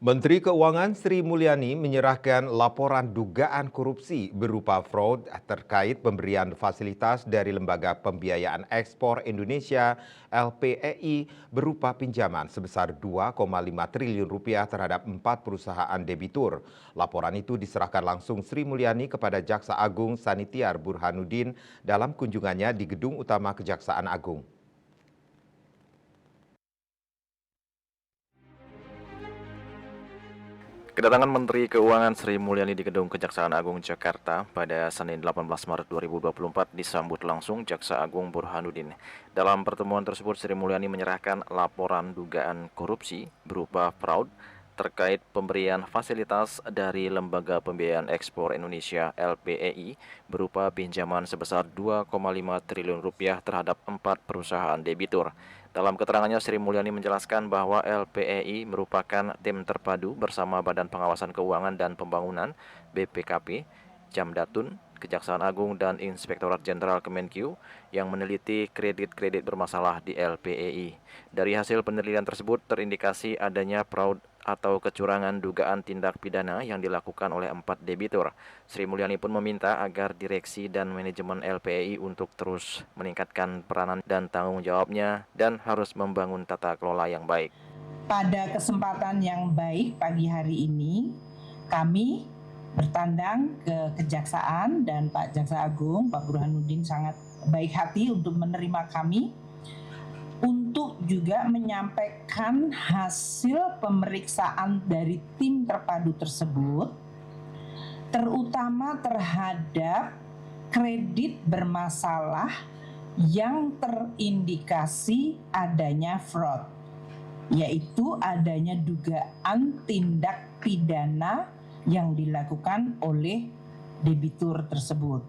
Menteri Keuangan Sri Mulyani menyerahkan laporan dugaan korupsi berupa fraud terkait pemberian fasilitas dari Lembaga Pembiayaan Ekspor Indonesia (LPEI) berupa pinjaman sebesar 2,5 triliun rupiah terhadap 4 perusahaan debitur. Laporan itu diserahkan langsung Sri Mulyani kepada Jaksa Agung Sanitiar Burhanuddin dalam kunjungannya di Gedung Utama Kejaksaan Agung. Kedatangan Menteri Keuangan Sri Mulyani di Gedung Kejaksaan Agung Jakarta pada Senin 18 Maret 2024 disambut langsung Jaksa Agung Burhanuddin. Dalam pertemuan tersebut, Sri Mulyani menyerahkan laporan dugaan korupsi berupa fraud terkait pemberian fasilitas dari Lembaga Pembiayaan Ekspor Indonesia (LPEI) berupa pinjaman sebesar 2,5 triliun rupiah terhadap 4 perusahaan debitur. Dalam keterangannya, Sri Mulyani menjelaskan bahwa LPEI merupakan tim terpadu bersama Badan Pengawasan Keuangan dan Pembangunan (BPKP), Jamdatun, Kejaksaan Agung, dan Inspektorat Jenderal Kemenkyu yang meneliti kredit-kredit bermasalah di LPEI. Dari hasil penelitian tersebut terindikasi adanya fraud atau kecurangan dugaan tindak pidana yang dilakukan oleh 4 debitur. Sri Mulyani pun meminta agar direksi dan manajemen LPEI untuk terus meningkatkan peranan dan tanggung jawabnya dan harus membangun tata kelola yang baik. Pada kesempatan yang baik pagi hari ini, kami bertandang ke Kejaksaan dan Pak Jaksa Agung, Pak Burhanuddin sangat baik hati untuk menerima kami untuk juga menyampaikan hasil pemeriksaan dari tim terpadu tersebut, terutama terhadap kredit bermasalah yang terindikasi adanya fraud, yaitu adanya dugaan tindak pidana yang dilakukan oleh debitur tersebut.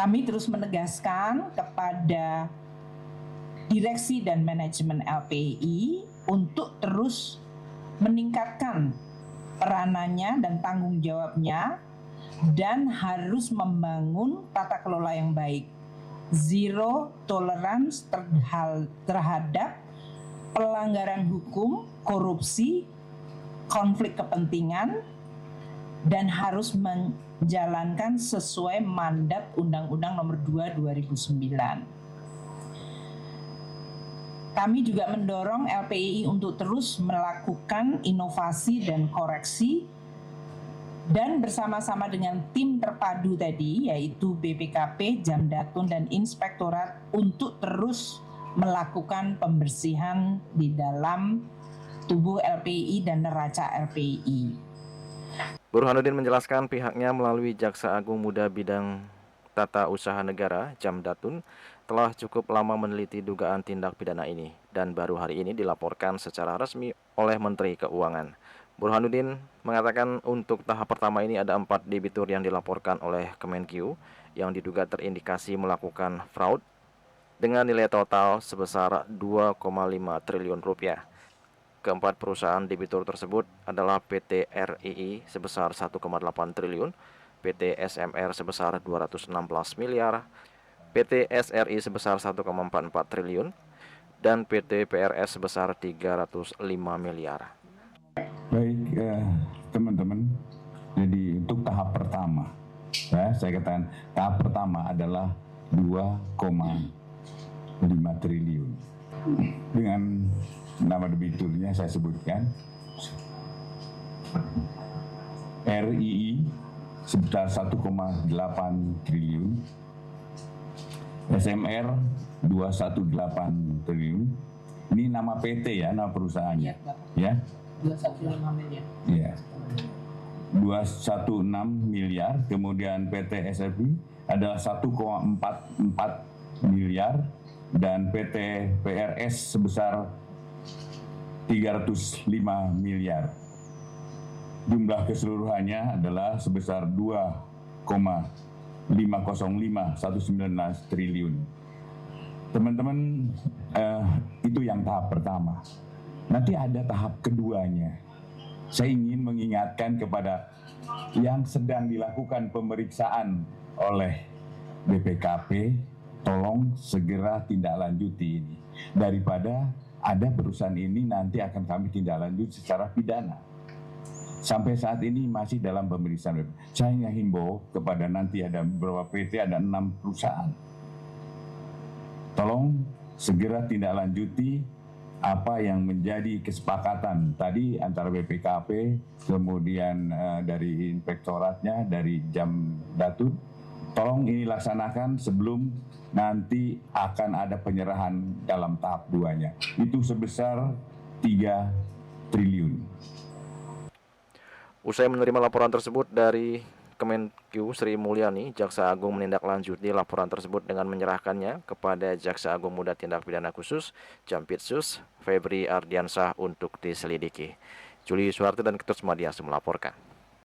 Kami terus menegaskan kepada direksi dan manajemen LPEI untuk terus meningkatkan peranannya dan tanggung jawabnya dan harus membangun tata kelola yang baik. Zero tolerance terhadap pelanggaran hukum, korupsi, konflik kepentingan, dan harus menjalankan sesuai mandat Undang-Undang Nomor 2 2009. Kami juga mendorong LPEI untuk terus melakukan inovasi dan koreksi dan bersama-sama dengan tim terpadu tadi yaitu BPKP, Jamdatun, dan Inspektorat untuk terus melakukan pembersihan di dalam tubuh LPEI dan neraca LPEI. Burhanuddin menjelaskan pihaknya melalui Jaksa Agung Muda Bidang Tata Usaha Negara (Jamdatun) telah cukup lama meneliti dugaan tindak pidana ini dan baru hari ini dilaporkan secara resmi oleh Menteri Keuangan. Burhanuddin mengatakan untuk tahap pertama ini ada 4 debitur yang dilaporkan oleh Kemenkyu yang diduga terindikasi melakukan fraud dengan nilai total sebesar 2,5 triliun rupiah. Keempat perusahaan debitur tersebut adalah PT RII sebesar 1,8 triliun, PT SMR sebesar 216 miliar, PT SRI sebesar 1,44 triliun, dan PT PRS sebesar 305 miliar. Baik, teman-teman, jadi untuk tahap pertama, saya katakan tahap pertama adalah 2,5 triliun. Dengan nama debiturnya saya sebutkan, RII sebesar 1,8 triliun, SMR 218 triliun. Ini nama PT ya, nama perusahaannya. Ya. 215 miliar. Ya. 216 miliar, kemudian PT SFI adalah 1,44 miliar dan PT PRS sebesar 305 miliar. Jumlah keseluruhannya adalah sebesar 2,505 triliun. Teman-teman, itu yang tahap pertama. Nanti ada tahap keduanya. Saya ingin mengingatkan kepada yang sedang dilakukan pemeriksaan oleh BPKP, tolong segera tindak lanjuti ini. Daripada ada perusahaan ini nanti akan kami tindak lanjut secara pidana. Sampai saat ini masih dalam pemeriksaan. Saya hanya himbau kepada nanti ada beberapa PT, ada 6 perusahaan. Tolong segera tindak lanjuti apa yang menjadi kesepakatan tadi antara BPKP, kemudian dari inspektoratnya, dari Jamdatun. Tolong ini laksanakan sebelum nanti akan ada penyerahan dalam tahap 2-nya. Itu sebesar 3 triliun. Usai menerima laporan tersebut dari Kemenkeu Sri Mulyani, Jaksa Agung menindaklanjuti laporan tersebut dengan menyerahkannya kepada Jaksa Agung Muda Tindak Pidana Khusus Jampitsus Febri Ardiansah untuk diselidiki. Juli Suharti dan Ketut Madias melaporkan.